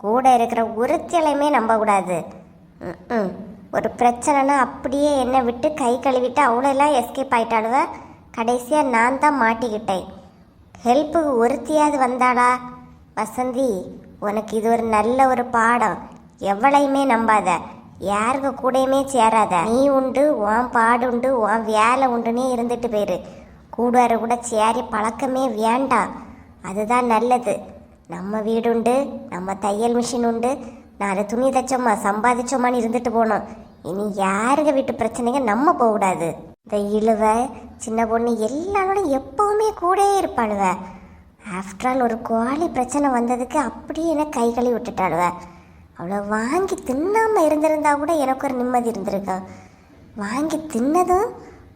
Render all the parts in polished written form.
கூட இருக்கிற ஒருத்தலையுமே நம்ப கூடாது. ஒரு பிரச்சனைனா அப்படியே என்னை விட்டு கை கழுவிட்டு அவ்வளோலாம் எஸ்கேப் ஆயிட்டாளுவ. கடைசியாக நான் தான் மாட்டிக்கிட்டேன். ஹெல்ப்புக்கு ஒருத்தியாவது வந்தாளா? வசந்தி, உனக்கு இது ஒரு நல்ல ஒரு பாடம். எவ்வளையுமே நம்பாத, யாருக்கு கூடயுமே சேராத. நீ உண்டு, உன் பாடு உண்டு, உன் வேலை உண்டுன்னே இருந்துட்டு போயிரு. கூடார கூட சேரி பழக்கமே வேண்டாம். அதுதான் நல்லது. நம்ம வீடு உண்டு, நம்ம தையல் மிஷின் உண்டு, 4 துணி தைச்சோமா சம்பாதிச்சோமான்னு இருந்துட்டு போனோம். இனி யாருங்க வீட்டு பிரச்சனைங்க நம்ம போகக்கூடாது. இந்த இழுவ சின்ன பொண்ணு எல்லாரோடும் எப்பவுமே கூடயே இருப்பாளுவ. ஆஃப்டர் ஆல் ஒரு கோழி பிரச்சனை வந்ததுக்கு அப்படியே என்ன கை கழுவி விட்டுட்டாளுவ. அவ்வளோ வாங்கி தின்னாமல் இருந்திருந்தா கூட எனக்கு ஒரு நிம்மதி இருந்திருக்கான். வாங்கி தின்னதும்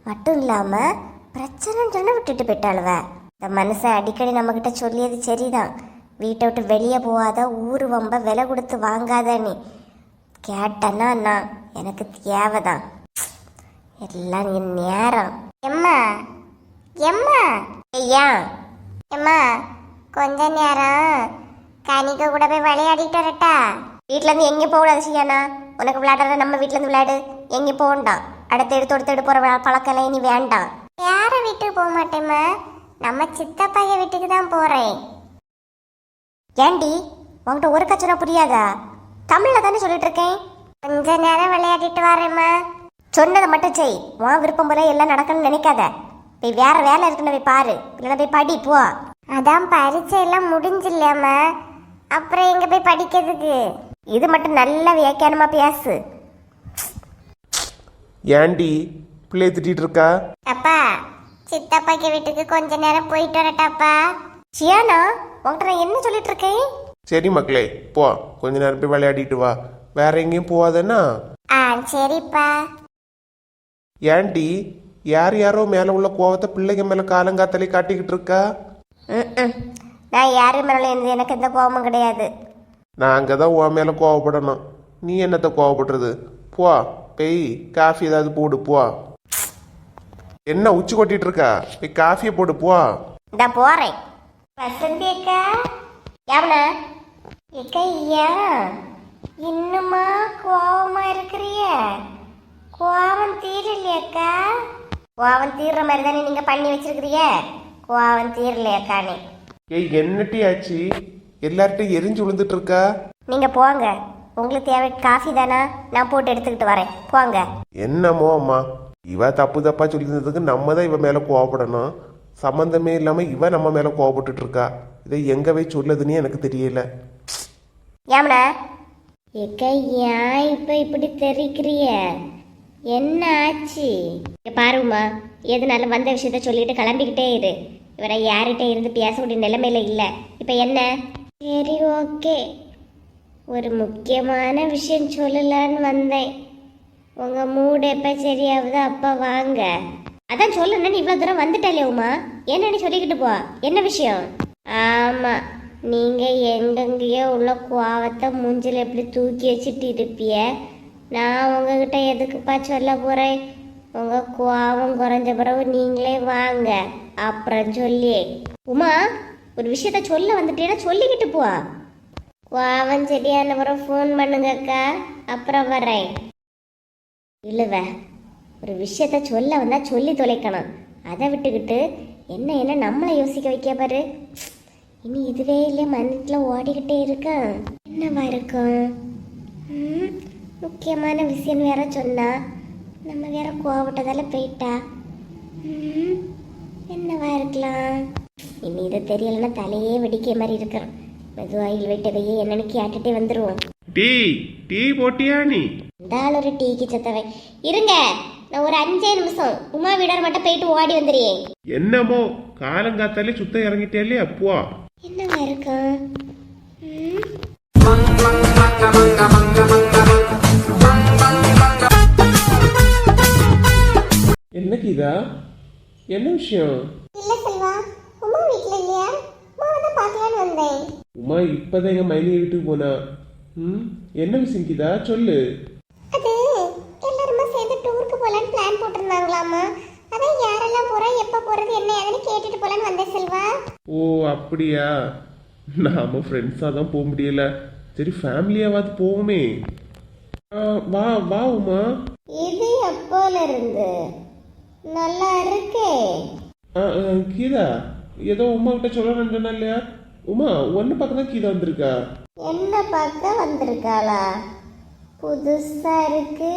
மட்டும் இல்லாமல் பிரச்சனைன்னு சொன்ன விட்டுட்டு போயிட்டாளுவ. இந்த மனுஷன் அடிக்கடி நம்மக்கிட்ட சொல்லியது சரிதான். வீட்டை விட்டு வெளியே போகாத, ஊர் வம்ப விலை கொடுத்து வாங்காத. நீ கேட்டனா நான் எனக்கு தேவைதான். எல்லாம் என் நேரம். எம்மா எம்மா ஐயா எம்மா, கொஞ்ச நேரம் கனிக்க கூட போய் விளையாடிட்டு வரட்டா? வீட்டிலேருந்து எங்கேயும் போகக்கூடாது சியானா. உனக்கு விளையாடுற நம்ம வீட்டிலேருந்து விளையாடு, எங்கேயும் போகண்டாம். அடுத்து எடுத்து போகிற பழக்கம் இனி வேண்டாம். யார வீட்டுக்கு போக மாட்டேம்மா, நம்ம சித்தப்பைய வீட்டுக்கு தான் போகிறேன். ஏண்டி உங்கள்கிட்ட ஒரு கச்சனை புரியாதா? தமிழில் தானே சொல்லிட்டு இருக்கேன். கொஞ்ச நேரம் விளையாடிட்டு வரேம்மா. சொன்னதை மட்டும் செய். உன் விருப்பம் போல எல்லாம் நடக்கணும்னு நினைக்காத. போய் வேற வேலை இருக்குன்னு போய் பாரு, இல்லைன்னா போய் படி போ. அதான் பரீட்சை எல்லாம் முடிஞ்சில்லாம, அப்புறம் எங்க போய் படிக்கிறதுக்கு? இது மட்டும் நல்ல வியாக்கியானமா பேசு. ஏண்டி பிள்ளை திட்டிட்டு இருக்கா? அப்பா, சித்தப்பாக்கு வீட்டுக்கு கொஞ்ச நேரம் போயிட்டு வரட்டாப்பா. சியானா, உங்கள்கிட்ட நான் என்ன சொல்லிட்டு இருக்கேன்? சரி மக்களே, போ, கொஞ்ச நேரம் போய் விளையாடிட்டு வா. வேற எங்கேயும் போவாதன்னா? சரிப்பா. ஏண்டி யாரோ மேல உள்ள கோவத்தை பிள்ளைங்க மேல காலங்காத்தலை காட்டிக்கிட்டு இருக்கா? நான் யாரு மேல இருந்து எனக்கு எந்த கோபமும் கிடையாது. நான் அங்கதான் உன் மேல கோவப்படணும். நீ என்னத்த கோவப்படுறது? போ, போய் காஃபி ஏதாவது போடு. போ. என்ன உச்சி கொட்டிட்டு இருக்கா? போய் காஃபியை போடு. போ. இந்த போறேன். வசந்தி அக்கா, யாவனா அக்கா, ஏன் இன்னுமா கோவமா இருக்கிறிய? கோவம் தீரலையக்கா? கோவம் தீர்ற மாதிரி தானே நீங்க பண்ணி வச்சிருக்கிறீங்க. கோவம் தீரலையக்கா? நீ ஏய், என்னட்டி ஆச்சு? எல்லார்ட்டும் எரிஞ்சு விழுந்துட்டு இருக்கா? நீங்க போங்க, உங்களுக்கு தேவை காஃபி தானா? நான் போட்டு எடுத்துக்கிட்டு வரேன், போங்க. என்னமோ அம்மா, இவ தப்பு தப்பா சொல்லியிருந்ததுக்கு நம்ம தான் இவ மேல கோவப்படணும். சம்பந்தமே இல்லாம இவ நம்ம மேல கோவப்பட்டு இருக்கா. இதை எங்க போய் சொல்லுதுன்னு எனக்கு தெரியல. ஏமனா ஏக்கா, ஏன் இப்ப இப்படி தெரிக்கிறிய? என்ன ஆச்சு? பாருமா, எதுனால வந்த விஷயத்த சொல்லிட்டு கிளம்பிக்கிட்டே இரு. இவரை யார்கிட்ட இருந்து பேசக்கூடிய நிலைமையில இல்லை. இப்போ என்ன? சரி, ஓகே. ஒரு முக்கியமான விஷயம் சொல்லலான்னு வந்தேன். உங்கள் மூடு எப்போ சரியாகுது அப்போ வாங்க. அதான் சொல்லணும்னு இவ்வளோ தூரம் வந்துட்டாலே உமா, என்னன்னு சொல்லிக்கிட்டு போ. என்ன விஷயம்? ஆமாம், நீங்கள் எங்கெங்கேயோ உள்ள கோவத்தை மூஞ்சில் எப்படி தூக்கி வச்சுட்டு இருப்பிய. நான் உங்ககிட்ட எதுக்குப்பா சொல்ல போகிறேன்? உங்கள் கோவம் குறைஞ்ச பிறகு நீங்களே வாங்க, அப்புறம் சொல்லி. உமா, ஒரு விஷயத்த சொல்ல வந்துட்டேன்னா சொல்லிக்கிட்டு போ. கோவம் சரியான பிறகு ஃபோன் பண்ணுங்கக்கா, அப்புறம் வரேன். இல்லைவ, ஒரு விஷயத்த சொல்ல வந்தால் சொல்லி தொலைக்கணும். அதை விட்டுக்கிட்டு என்ன நம்மளை யோசிக்க வைக்க பாரு. இனி இதுவே இல்லையே மனத்தில் ஓடிக்கிட்டே இருக்கேன். என்னவா இருக்கும்? முக்கியமான விஷயம் வேற சொன்னா, நம்ம வேற கோவப்பட்டதால போயிட்டா. என்னவா இருக்கலாம்? இனி இதை தெரியலன்னா தலையே வெடிக்க மாதிரி இருக்கிறோம். மெதுவாயில் வீட்டை போய் என்னன்னு கேட்டுட்டே வந்துருவோம். டீ போட்டியா? நீ இந்த ஆள் ஒரு டீக்கு சத்தவை. இருங்க, நான் ஒரு 5 நிமிஷம் உமா வீடர் மட்டும் போயிட்டு ஓடி வந்துடுறேன். என்னமோ காலங்காத்தாலே சுத்த இறங்கிட்டே அப்போ. என்னவா இருக்கும்? என்ன கீதா, என்ன விஷயம்? இல்ல செல்வா, உமா வீட்ல இல்லையா? உமா தான் பார்க்கலான்னு வந்தேன். உமா இப்பதான் எங்க மைனி வீட்டுக்கு போனா. என்ன விஷயம் கீதா, சொல்லு. அது எல்லாருமா சேர்ந்து டூருக்கு போலான்னு பிளான் போட்டிருந்தாங்களாமா. அதான் யாரெல்லாம் போறா, எப்ப போறது, என்ன ஏதுன்னு கேட்டுட்டு போலான்னு வந்தேன் செல்வா. ஓ அப்படியா? நாம ஃப்ரெண்ட்ஸாக தான் போக முடியல. சரி ஃபேமிலியாவது போவோமே. வா வா உமா. இது எப்போல இருந்து நல்லா இருக்கே. கீதா ஏதோ உமா கிட்ட சொல்லணும்னு சொன்னா இல்லையா? உமா ஒன்னு பார்க்க தான் கீதா வந்திருக்கா. என்ன பார்க்க வந்திருக்காளா? புதுசா இருக்கு.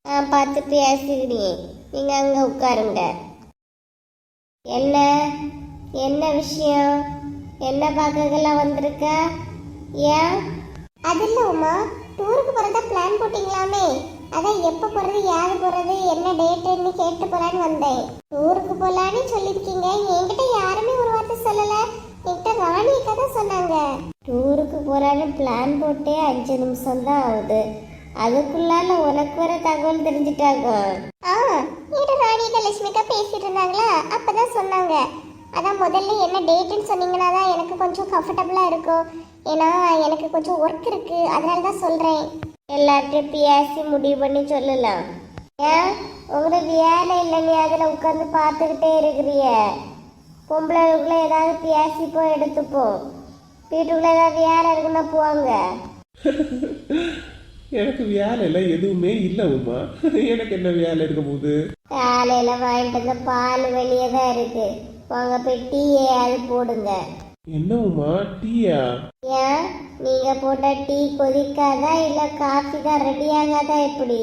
நான் பார்த்து பேசிக்கிறேன், நீங்க அங்க உட்காருங்க. என்ன என்ன விஷயம்? என்ன பார்க்கலாம் வந்திருக்கா? ஏன்? அது இல்ல உமா, டூருக்கு போறதா பிளான் போட்டீங்களாமே, அதான் எப்ப போறது, யாரு போறது, என்ன டேட்டுன்னு கேட்டு போலான்னு வந்தேன். டூருக்கு போலான்னு சொல்லிருக்கீங்க, என்கிட்ட யாருமே ஒரு வார்த்தை சொல்லல. என்கிட்ட ராணி அக்கா தான் சொன்னாங்க. டூருக்கு போறான்னு பிளான் போட்டே 5 நிமிஷம் தான் ஆகுது, அதுக்குள்ளால உனக்கு வர தகவல் தெரிஞ்சுட்டாங்க. என்கிட்ட ராணி அக்கா லட்சுமி அக்கா பேசிட்டு இருந்தாங்களா, அப்பதான் சொன்னாங்க. அதான் முதல்ல என்ன டேட்டுன்னு சொன்னீங்கன்னா தான் எனக்கு கொஞ்சம் கம்ஃபர்டபுளா இருக்கும். ஏன்னா எனக்கு கொஞ்சம் ஒர்க் இருக்கு, அதனால தான் சொல்றேன். எல்லார்ட்டையும் பேசி முடிவு பண்ணி சொல்லலாம். ஏன் உங்களுக்கு வேலை இல்லைன்னு அதில் உட்காந்து பார்த்துக்கிட்டே இருக்கிறிய? பொம்பளைக்குள்ள ஏதாவது பேசி போய் எடுத்துப்போம். வீட்டுக்குள்ள ஏதாவது வேலை இருக்குன்னா போவாங்க. எனக்கு வேலை இல்லை, எதுவுமே இல்லை உமா. எனக்கு என்ன வேலை இருக்க போகுது? காலையில வாங்கிட்டு வந்த பால் வெளியே தான் இருக்கு, வாங்க போய் டீயே அது போடுங்க. என்ன உமா டீயா? ஏன் நீங்க போட்ட டீ கொதிக்காதா இல்ல காஃபி தான் ரெடி ஆகாதா? எப்படி?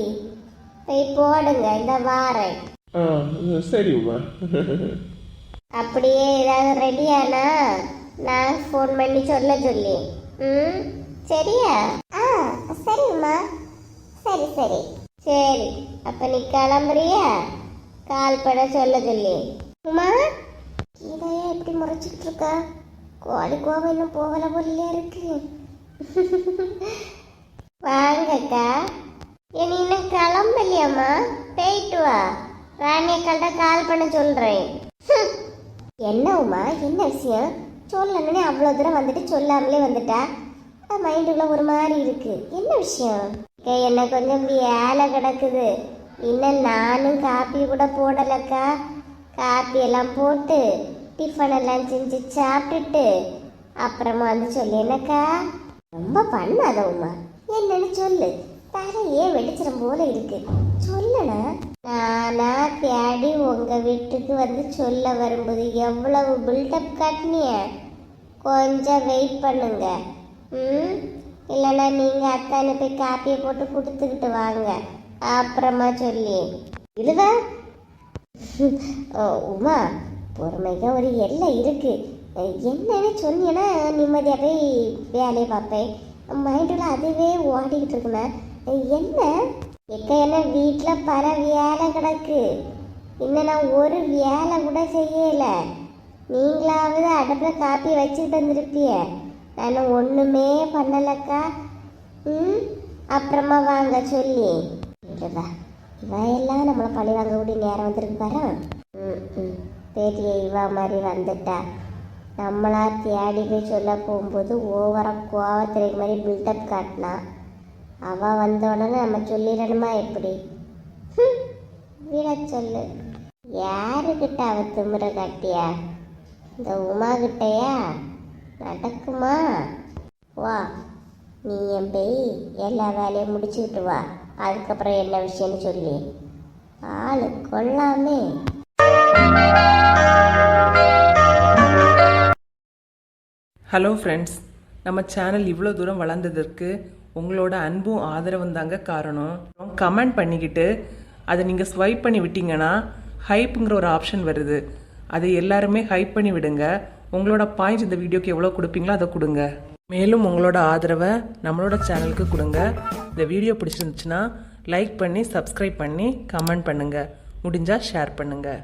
போய் போடுங்க, இந்த வாரேன். சரி உமா. அப்படியே ஏதாவது ரெடியானா நான் ஃபோன் பண்ணி சொல்ல சொல்லி. சரியா? சரி உமா, சரி சரி சரி. அப்ப நீ கிளம்புறியா? கால் பண்ண சொல்ல சொல்லி. உமா இதையா எப்படி முறைச்சிட்டு இருக்கா? கோழி கோவம் இன்னும் போகல போல இருக்கு. வாங்கக்கா. நீ இன்னும் கிளம்பலையாம்மா? போயிட்டு வா, ராணியக்கால்ட்ட கால் பண்ண சொல்றேன். என்ன உமா, என்ன விஷயம்? சொல்லணுன்னே அவ்வளோ தூரம் வந்துட்டு சொல்லாமலே வந்துட்டா. மைண்டுக்குள்ள ஒரு மாதிரி இருக்கு. என்ன விஷயம்? என்ன கொஞ்சம் வேலை கிடக்குது. இன்னும் நானும் காப்பி கூட போடலக்கா. காப்பி எல்லாம் போட்டு டிஃபன் எல்லாம் செஞ்சு சாப்பிட்டுட்டு அப்புறமா வந்து சொல்லு. என்னக்கா ரொம்ப பண்ணாத உமா, என்னன்னு சொல்லு. தலையே வெடிச்சிடும் போல இருக்கு. சொல்லணா நானா தேடி உங்க வீட்டுக்கு வந்து சொல்ல வரும்போது எவ்வளவு பில்டப் காட்டினிய. கொஞ்சம் வெயிட் பண்ணுங்க. இல்லைன்னா நீங்க அத்தானு போய் காப்பியை போட்டு கொடுத்துக்கிட்டு வாங்க, அப்புறமா சொல்லி. இதுவா உமா, பொறுமைக்கு ஒரு எல்லை இருக்கு. என்னன்னு சொன்னீங்கன்னா நிம்மதியாக போய் வேலையை பார்ப்பேன். மைண்டில் அதுவே ஓடிக்கிட்டு இருக்குண்ணா. என்ன என்ன வீட்டில் பல வேலை கிடக்கு, இன்னும் நான் ஒரு வேலை கூட செய்யலை. நீங்களாவது அடுப்பில் காப்பி வச்சுக்கிட்டு வந்துருப்பிய, நான் ஒன்றுமே பண்ணலக்கா. அப்புறமா வாங்க சொல்லி. இல்லைவா இவையெல்லாம் நம்மளை பழி வாங்கக்கூடிய நேரம் வந்துருக்கு பாரு. பெரிய இவா மாதிரி வந்துட்டா. நம்மளா தேடி போய் சொல்ல போகும்போது ஓவராக கோவத்திற்கு மாதிரி பில்டப் காட்டினா, அவள் வந்த உடனே நம்ம சொல்லிடணுமா எப்படி? விட சொல்லு. யாருக்கிட்ட அவ திமிர காட்டியா? இந்த உமா கிட்டையா? நடக்குமா? வா, நீ என் போய் எல்லா வேலையும் முடிச்சுக்கிட்டு வா, அதுக்கப்புறம் என்ன விஷயம்னு சொல்லி. ஆளு கொள்ளாமே. ஹலோ ஃப்ரெண்ட்ஸ், நம்ம சேனல் இவ்வளோ தூரம் வளர்ந்ததற்கு உங்களோட அன்பும் ஆதரவும் தாங்க காரணம். கமெண்ட் பண்ணிக்கிட்டு அதை நீங்கள் ஸ்வைப் பண்ணி விட்டீங்கன்னா ஹைப்புங்கிற ஒரு ஆப்ஷன் வருது, அதை எல்லாருமே ஹைப் பண்ணி விடுங்க. உங்களோட பாயிண்ட்ஸ் இந்த வீடியோக்கு எவ்வளோ கொடுப்பீங்களோ அதை கொடுங்க. மேலும் உங்களோட ஆதரவை நம்மளோட சேனலுக்கு கொடுங்க. இந்த வீடியோ பிடிச்சிருந்துச்சுன்னா லைக் பண்ணி சப்ஸ்கிரைப் பண்ணி கமெண்ட் பண்ணுங்கள், முடிஞ்சால் ஷேர் பண்ணுங்கள்.